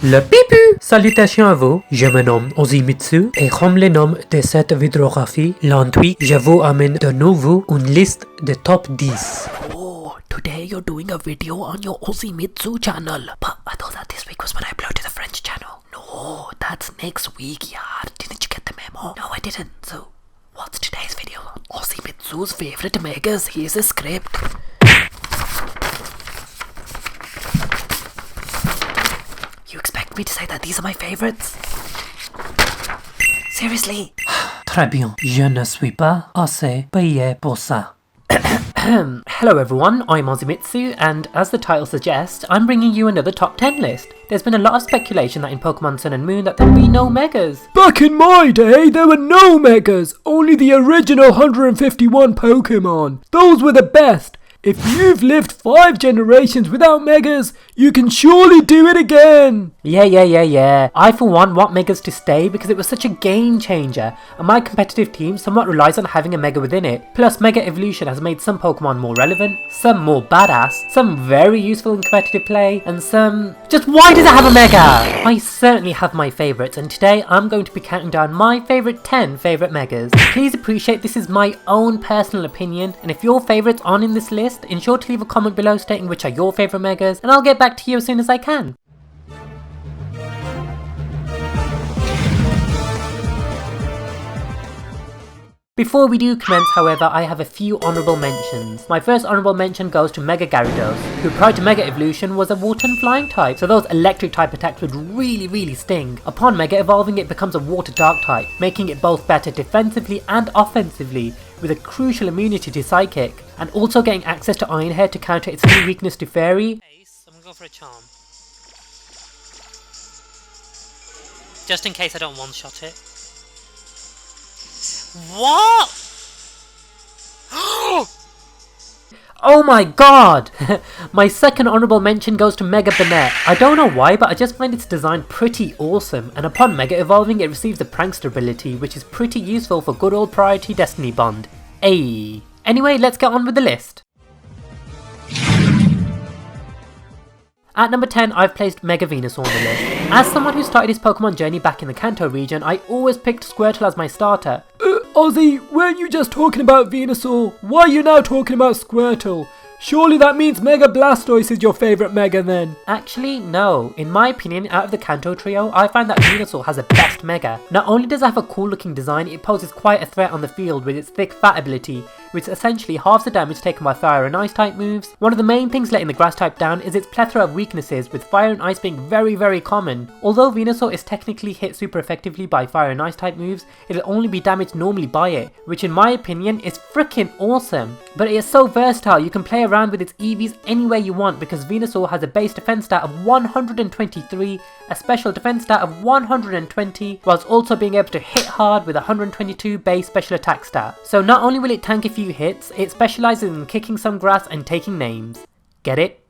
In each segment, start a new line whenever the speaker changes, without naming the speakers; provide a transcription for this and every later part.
Le pipu! Salutations à vous, je me nomme Ozimitsu et comme le nom de cette vidéographie l'induit, je vous amène de nouveau une liste de top 10.
Oh, today you're doing a video on your Ozimitsu channel. But I thought that this week was when I upload to the French channel. No, that's next week, yeah. Didn't you get the memo? No, I didn't. So, what's today's video on? Ozimitsu's favorite megas. Here's a script. You expect me to say that these are my favorites? Seriously?
Très bien, je ne suis pas assez payé pour ça.
Hello everyone, I'm Ozimitsu, and as the title suggests, I'm bringing you another top 10 list. There's been a lot of speculation that in Pokémon Sun and Moon that there'll be no megas.
Back in my day, there were no megas, only the original 151 Pokémon. Those were the best. If you've lived 5 generations without megas, you can surely do it again!
Yeah. I for one want megas to stay because it was such a game changer, and my competitive team somewhat relies on having a mega within it. Plus, mega evolution has made some Pokemon more relevant, some more badass, some very useful in competitive play, and some... just why does it have a mega? I certainly have my favourites, and today I'm going to be counting down my favourite 10 favourite megas. Please appreciate this is my own personal opinion, and if your favourites aren't in this list, ensure to leave a comment below stating which are your favourite megas, and I'll get back to you as soon as I can. Before we do commence, however, I have a few honourable mentions. My first honourable mention goes to Mega Gyarados, who prior to Mega Evolution was a Water and Flying type, so those electric type attacks would really sting. Upon Mega Evolving, it becomes a Water Dark type, making it both better defensively and offensively, with a crucial immunity to Psychic, and also getting access to Iron Head to counter its new weakness to Fairy.
I'm gonna go for a Charm. Just in case I don't one-shot it. What?
Oh my god! My second honourable mention goes to Mega Banette. I don't know why, but I just find its design pretty awesome, and upon Mega Evolving it receives the Prankster ability, which is pretty useful for good old Priority Destiny Bond. Ayy. Anyway, let's get on with the list. At number 10, I've placed Mega Venusaur on the list. As someone who started his Pokemon journey back in the Kanto region, I always picked Squirtle as my starter.
Ozzy, weren't you just talking about Venusaur? Why are you now talking about Squirtle? Surely that means Mega Blastoise is your favourite Mega then?
Actually, no. In my opinion, out of the Kanto trio, I find that Venusaur has the best Mega. Not only does it have a cool looking design, it poses quite a threat on the field with its thick fat ability, which essentially halves the damage taken by Fire and Ice type moves. One of the main things letting the Grass type down is its plethora of weaknesses, with Fire and Ice being very common. Although Venusaur is technically hit super effectively by Fire and Ice type moves, it'll only be damaged normally by it, which in my opinion is freaking awesome. But it is so versatile, you can play around with its EVs any way you want because Venusaur has a base defense stat of 123, a special defense stat of 120, whilst also being able to hit hard with 122 base special attack stat. So not only will it tank a few hits, it specialises in kicking some grass and taking names. Get it?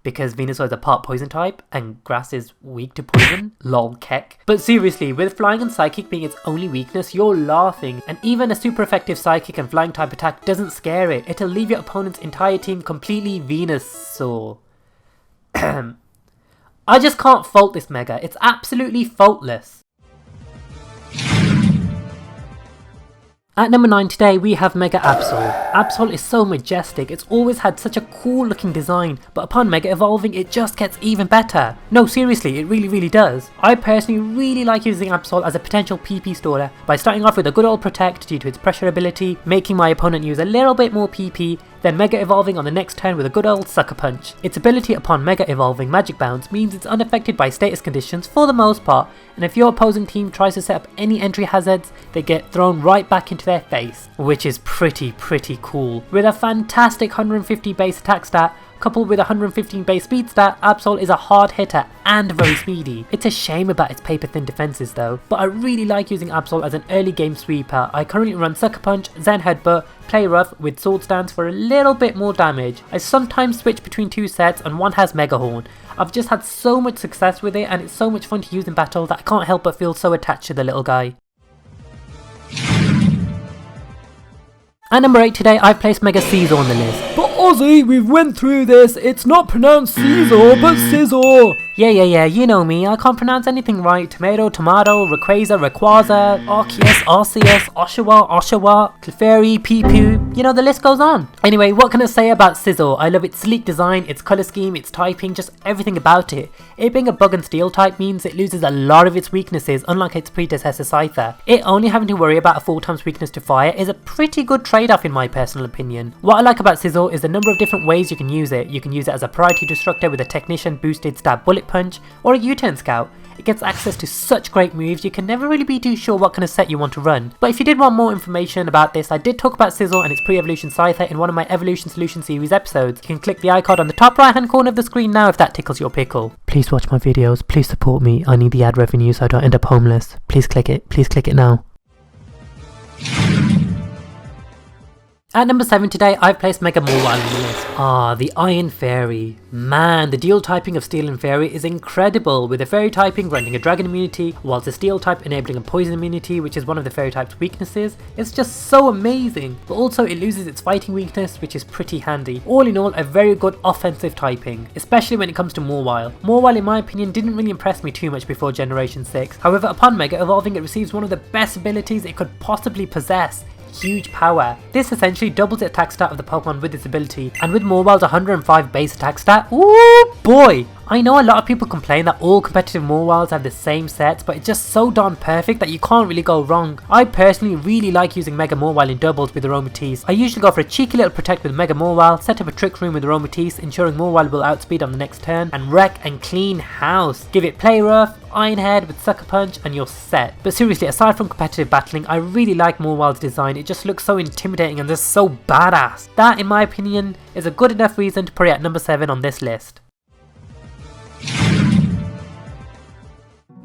Because Venusaur is a part poison type and grass is weak to poison? Lol kek. But seriously, with flying and psychic being its only weakness, you're laughing. And even a super effective psychic and flying type attack doesn't scare it. It'll leave your opponent's entire team completely Venusaur. I just can't fault this Mega. It's absolutely faultless. At number 9 today, we have Mega Absol. Absol is so majestic, it's always had such a cool looking design, but upon Mega Evolving it just gets even better. No, seriously, it really does. I personally really like using Absol as a potential PP storer by starting off with a good old Protect due to its pressure ability, making my opponent use a little bit more PP, then Mega Evolving on the next turn with a good old Sucker Punch. Its ability upon Mega Evolving Magic Bounce means it's unaffected by status conditions for the most part, and if your opposing team tries to set up any entry hazards, they get thrown right back into their face, which is pretty cool. With a fantastic 150 base attack stat, coupled with 115 base speed stat, Absol is a hard hitter and very speedy. It's a shame about its paper thin defenses though, but I really like using Absol as an early game sweeper. I currently run Sucker Punch, Zen Headbutt, Play Rough with Sword Stance for a little bit more damage. I sometimes switch between two sets and one has Mega Horn. I've just had so much success with it and it's so much fun to use in battle that I can't help but feel so attached to the little guy. At number 8 today, I've placed Mega Scizor on the list.
But Ozzy, we've went through this. It's not pronounced Scizor, but Scizor.
Yeah, you know me, I can't pronounce anything right. Tomato, Rayquaza, Arceus, Oshawa, Clefairy, Peepoo, you know, the list goes on. Anyway, what can I say about Scizor? I love its sleek design, its colour scheme, its typing, just everything about it. It being a bug and steel type means it loses a lot of its weaknesses, unlike its predecessor Scyther. It only having to worry about a 4x weakness to fire is a pretty good trade-off in my personal opinion. What I like about Scizor is the number of different ways you can use it. You can use it as a priority destructor with a technician boosted stab bullet punch, or a U-turn scout. It gets access to such great moves, you can never really be too sure what kind of set you want to run. But if you did want more information about this, I did talk about Scizor and its pre-evolution Scyther in one of my Evolution Solution series episodes. You can click the icon on the top right hand corner of the screen now if that tickles your pickle. Please watch my videos, please support me, I need the ad revenue so I don't end up homeless. Please click it now. At number 7 today, I've placed Mega Mawile on the list. The Iron Fairy. Man, the dual typing of Steel and Fairy is incredible, with the Fairy typing granting a Dragon immunity, whilst the Steel type enabling a Poison immunity, which is one of the Fairy type's weaknesses. It's just so amazing, but also it loses its fighting weakness, which is pretty handy. All in all, a very good offensive typing, especially when it comes to Mawile. Mawile, in my opinion, didn't really impress me too much before Generation 6. However, upon Mega Evolving, it receives one of the best abilities it could possibly possess. Huge power. This essentially doubles the attack stat of the Pokemon with this ability, and with Mawile's 105 base attack stat, ooh boy! I know a lot of people complain that all competitive Mawiles have the same sets, but it's just so darn perfect that you can't really go wrong. I personally really like using Mega Mawile in doubles with Aromatisse. I usually go for a cheeky little protect with Mega Mawile, set up a trick room with Aromatisse, ensuring Mawile will outspeed on the next turn, and wreck and clean house. Give it Play Rough, Iron Head with Sucker Punch, and you're set. But seriously, aside from competitive battling, I really like Mawile's design. It just looks so intimidating and just so badass. That, in my opinion, is a good enough reason to put it at number 7 on this list.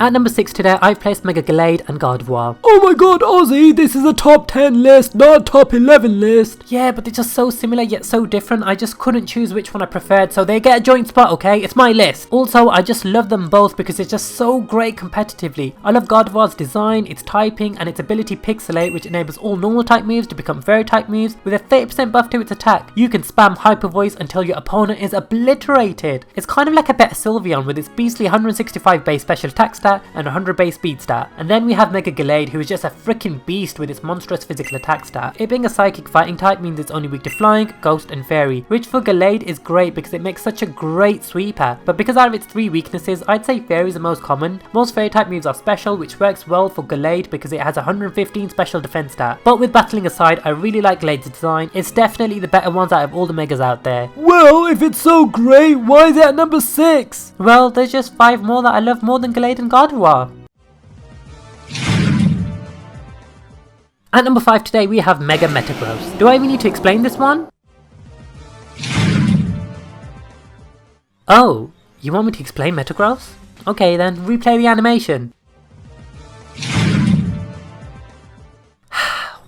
At number 6 today, I've placed Mega Gallade and Gardevoir.
Oh my god, Ozzy, this is a top 10 list, not a top 11 list.
Yeah, but they're just so similar yet so different, I just couldn't choose which one I preferred, so they get a joint spot, okay? It's my list. Also, I just love them both because it's just so great competitively. I love Gardevoir's design, its typing, and its ability Pixelate, which enables all normal type moves to become fairy type moves with a 30% buff to its attack. You can spam Hyper Voice until your opponent is obliterated. It's kind of like a better Sylveon with its beastly 165 base special attack stat and 100 base speed stat. And then we have Mega Gallade, who is just a freaking beast with its monstrous physical attack stat. It being a psychic fighting type means it's only weak to flying, ghost and fairy, which for Gallade is great because it makes such a great sweeper. But because out of its 3 weaknesses, I'd say fairy is the most common. Most fairy type moves are special, which works well for Gallade because it has 115 special defense stat. But with battling aside, I really like Gallade's design. It's definitely the better ones out of all the Megas out there.
Well, if it's so great, why is it at number 6?
Well, there's just 5 more that I love more than Gallade and Gardevoir. At number 5 today, we have Mega Metagross. Do I even need to explain this one? Oh, you want me to explain Metagross? Okay then, replay the animation.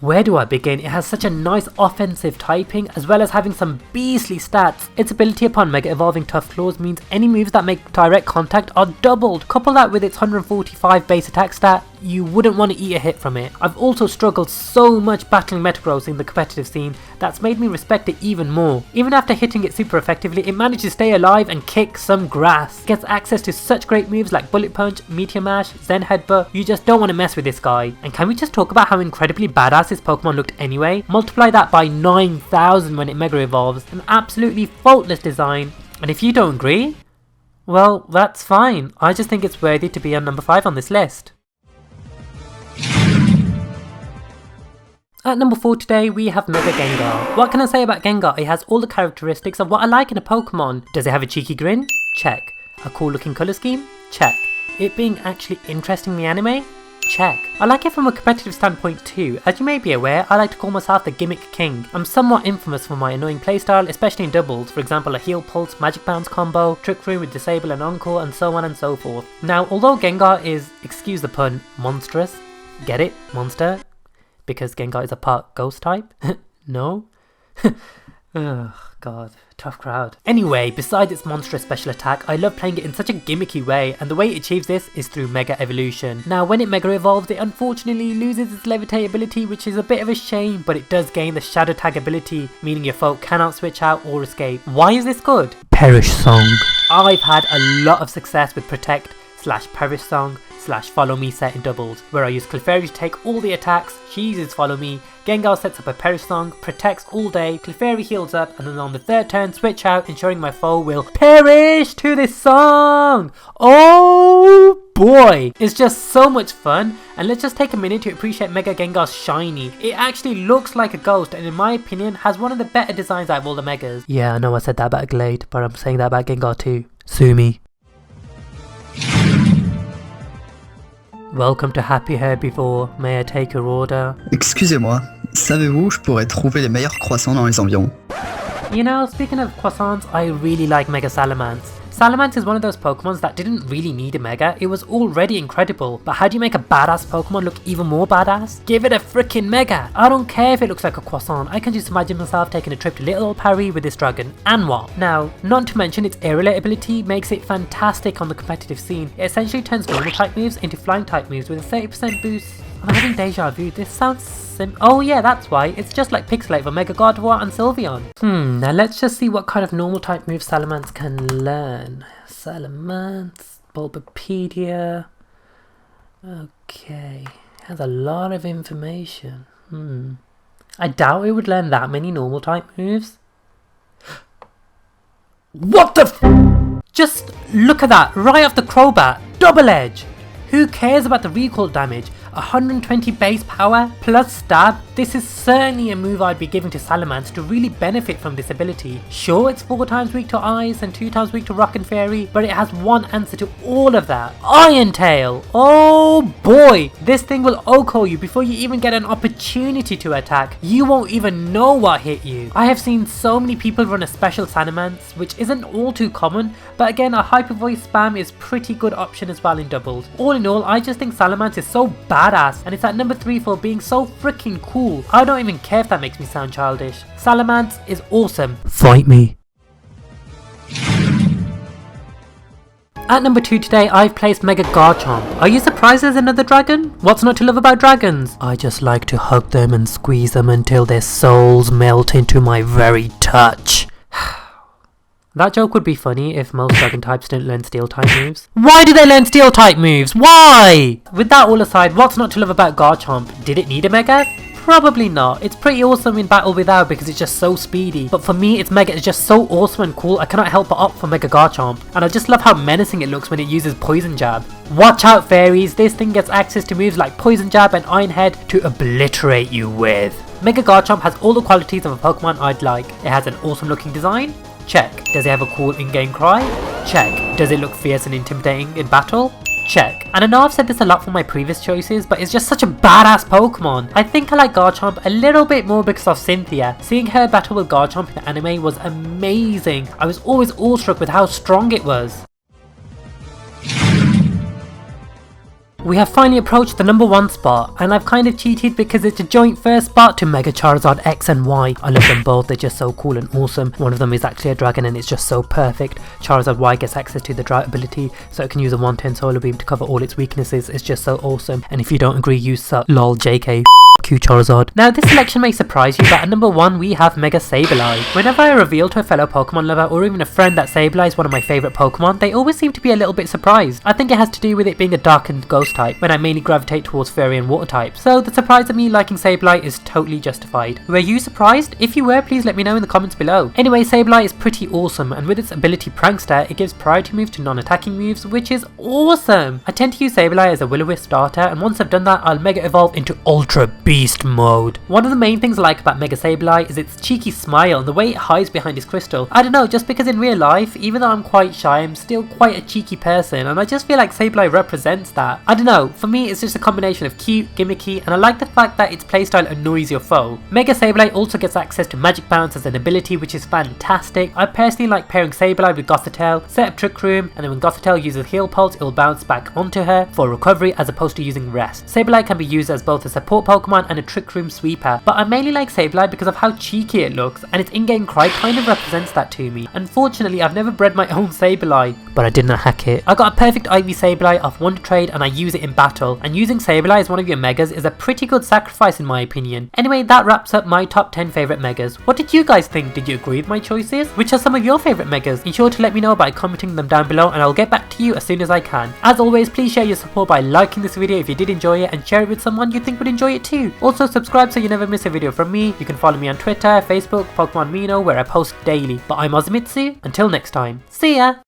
Where do I begin? It has such a nice offensive typing as well as having some beastly stats. Its ability upon Mega Evolving Tough Claws means any moves that make direct contact are doubled. Couple that with its 145 base attack stat, you wouldn't want to eat a hit from it. I've also struggled so much battling Metagross in the competitive scene that's made me respect it even more. Even after hitting it super effectively, it managed to stay alive and kick some grass. It gets access to such great moves like Bullet Punch, Meteor Mash, Zen Headbutt. You just don't want to mess with this guy. And can we just talk about how incredibly badass this Pokemon looked anyway? Multiply that by 9,000 when it Mega Evolves. An absolutely faultless design. And if you don't agree, well, that's fine. I just think it's worthy to be on number 5 on this list. At number 4 today, we have Mega Gengar. What can I say about Gengar? It has all the characteristics of what I like in a Pokemon. Does it have a cheeky grin? Check. A cool looking colour scheme? Check. It being actually interesting in the anime? Check. I like it from a competitive standpoint too. As you may be aware, I like to call myself the Gimmick King. I'm somewhat infamous for my annoying playstyle, especially in doubles, for example a Heal Pulse, Magic Bounce combo, Trick Room with Disable and Encore, and so on and so forth. Now, although Gengar is, excuse the pun, monstrous, get it? Monster? Because Gengar is a part ghost type? No? Ugh, god, tough crowd. Anyway, besides its monstrous special attack, I love playing it in such a gimmicky way, and the way it achieves this is through Mega Evolution. Now, when it Mega Evolves, it unfortunately loses its Levitate ability, which is a bit of a shame, but it does gain the Shadow Tag ability, meaning your foe cannot switch out or escape. Why is this good?
Perish Song.
I've had a lot of success with Protect / Perish Song / Follow Me set in doubles, where I use Clefairy to take all the attacks, she uses Follow Me, Gengar sets up a Perish Song, protects all day, Clefairy heals up, and then on the third turn switch out, ensuring my foe will perish to this song! Oh boy! It's just so much fun, and let's just take a minute to appreciate Mega Gengar's shiny. It actually looks like a ghost, and in my opinion has one of the better designs out of all the Megas.
Yeah, I know I said that about Gallade, but I'm saying that about Gengar too. Sue me. Welcome to Happy Herbivore. May I take your order?
Excusez-moi, savez-vous où je pourrais trouver les meilleurs croissants dans les environs?
You know, speaking of croissants, I really like Mega Salamence. Salamence is one of those Pokemons that didn't really need a Mega, it was already incredible, but how do you make a badass Pokemon look even more badass? Give it a freaking Mega! I don't care if it looks like a croissant, I can just imagine myself taking a trip to Little Old Paris with this dragon, and what? Now, not to mention its aerial ability makes it fantastic on the competitive scene. It essentially turns normal type moves into flying type moves with a 30% boost. I'm having deja vu, this sounds oh yeah, that's why, it's just like Pixelate for Mega Gardevoir and Sylveon. Now let's just see what kind of normal type moves Salamence can learn. Salamence, Bulbapedia. Okay, has a lot of information. I doubt it would learn that many normal type moves. What the Just look at that, right off the Crobat, Double Edge! Who cares about the recoil damage? 120 base power plus stab. This is certainly a move I'd be giving to Salamence to really benefit from this ability. Sure, it's 4 times weak to Ice and 2 times weak to Rock and Fairy, but it has one answer to all of that. Iron Tail! Oh boy! This thing will OHKO you before you even get an opportunity to attack. You won't even know what hit you. I have seen so many people run a special Salamence, which isn't all too common, but again, a Hyper Voice spam is pretty good option as well in doubles. All in all, I just think Salamence is so badass, and it's at number 3 for being so freaking cool. I don't even care if that makes me sound childish. Salamence is awesome.
Fight me.
At number 2 today, I've placed Mega Garchomp. Are you surprised there's another dragon? What's not to love about dragons?
I just like to hug them and squeeze them until their souls melt into my very touch.
That joke would be funny if most dragon types didn't learn steel type moves. Why do they learn steel type moves? Why? With that all aside, what's not to love about Garchomp? Did it need a Mega? Probably not. It's pretty awesome in battle without because it's just so speedy. But for me, its Mega is just so awesome and cool, I cannot help but opt for Mega Garchomp. And I just love how menacing it looks when it uses Poison Jab. Watch out fairies, this thing gets access to moves like Poison Jab and Iron Head to obliterate you with. Mega Garchomp has all the qualities of a Pokemon I'd like. It has an awesome looking design. Check. Does it have a cool in-game cry? Check. Does it look fierce and intimidating in battle? Check. And I know I've said this a lot for my previous choices, but it's just such a badass Pokemon. I think I like Garchomp a little bit more because of Cynthia. Seeing her battle with Garchomp in the anime was amazing. I was always awestruck with how strong it was. We have finally approached the number 1 spot, and I've kind of cheated because it's a joint first spot to Mega Charizard X and Y. I love them both, they're just so cool and awesome. One of them is actually a dragon and it's just so perfect. Charizard Y gets access to the drought ability, so it can use a 110 solar beam to cover all its weaknesses. It's just so awesome, and if you don't agree, use lol JK. Q Charizard. Now this selection may surprise you, but at number 1 we have Mega Sableye. Whenever I reveal to a fellow Pokemon lover or even a friend that Sableye is one of my favourite Pokemon, they always seem to be a little bit surprised. I think it has to do with it being a dark and ghost type, when I mainly gravitate towards fairy and water types. So the surprise of me liking Sableye is totally justified. Were you surprised? If you were, please let me know in the comments below. Anyway, Sableye is pretty awesome, and with its ability Prankster, it gives priority moves to non-attacking moves, which is awesome. I tend to use Sableye as a Will-O-Wisp starter, and once I've done that, I'll Mega Evolve into Ultra Beast mode. One of the main things I like about Mega Sableye is its cheeky smile and the way it hides behind its crystal. I don't know, just because in real life, even though I'm quite shy, I'm still quite a cheeky person, and I just feel like Sableye represents that. I don't know, for me it's just a combination of cute, gimmicky, and I like the fact that its playstyle annoys your foe. Mega Sableye also gets access to Magic Bounce as an ability, which is fantastic. I personally like pairing Sableye with Gothitelle, set up Trick Room, and then when Gothitelle uses Heal Pulse, it will bounce back onto her for recovery as opposed to using Rest. Sableye can be used as both a support Pokemon Pokemon and a Trick Room Sweeper, but I mainly like Sableye because of how cheeky it looks, and its in-game cry kind of represents that to me. Unfortunately, I've never bred my own Sableye, but I did not hack it. I got a perfect Ivy Sableye off Wonder Trade and I use it in battle, and using Sableye as one of your megas is a pretty good sacrifice in my opinion. Anyway, that wraps up my top 10 favourite megas. What did you guys think? Did you agree with my choices? Which are some of your favourite megas? Be sure to let me know by commenting them down below and I'll get back to you as soon as I can. As always, please share your support by liking this video if you did enjoy it, and share it with someone you think would enjoy it too. Also subscribe so you never miss a video from me. You can follow me on Twitter, Facebook, Pokemon Mino, where I post daily. But I'm Ozimitsu, until next time, see ya!